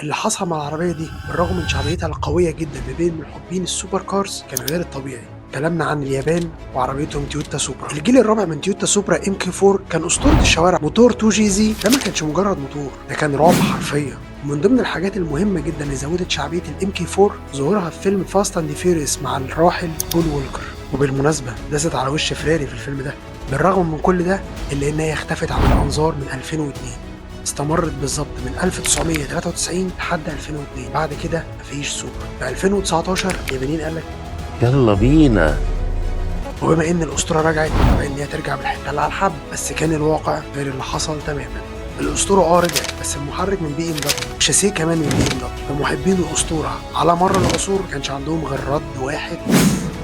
اللي حصل مع العربية دي بالرغم من شعبيتها القوية جدا ما بين محبين السوبر كارز كان غير الطبيعي. كلامنا عن اليابان وعربيتهم تويوتا سوبرا. الجيل الرابع من تويوتا سوبرا ام كي 4 كان اسطورة الشوارع. موتور 2 جي زي ده ما كانش مجرد موتور، ده كان رعب حرفيا. ومن ضمن الحاجات المهمة جدا اللي زودت شعبية الام كي 4 ظهورها في فيلم فاست اند فيوريوس مع الراحل بول وولكر. وبالمناسبة داست على وش فيراري في الفيلم ده. بالرغم من كل ده الا ان هي اختفت عن الانظار من 2002. استمرت بالظبط من 1993 لحد 2002. بعد كده مفيش سوبر. في 2019 اليابانيين قال لك يلا بينا. وبما ان الاسطوره رجعت فان هي ترجع بالحته اللي على الحب، بس كان الواقع غير اللي حصل تماما. الاسطوره رجعت بس المحرك من بي ام دبليو، الشاسيه كمان من بي ام دبليو. فمحبين الاسطوره على مر العصور ما كانش عندهم غير رد واحد: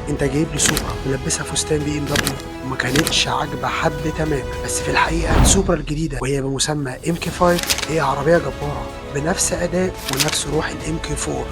انت جايب لي سوبرا ملبسها فستان بي ام دبليو. وما كانتش عاجبه حد تماما. بس في الحقيقه السوبرا الجديده وهي بمسمى ام كي 5 هي عربيه جباره بنفس اداء ونفس روح الام كي 4.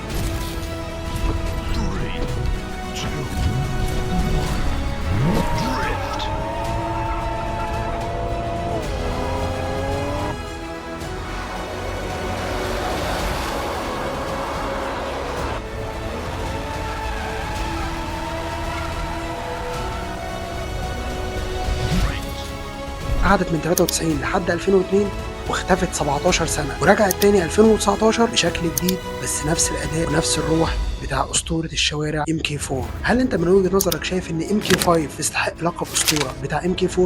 قعدت من 93 لحد 2002 واختفت 17 سنة ورجعت تاني 2019 بشكل جديد بس نفس الأداء ونفس الروح بتاع أسطورة الشوارع ام كي 4. هل أنت من وجهة نظرك شايف إن ام كي 5 يستحق لقب أسطورة بتاع ام كي 4؟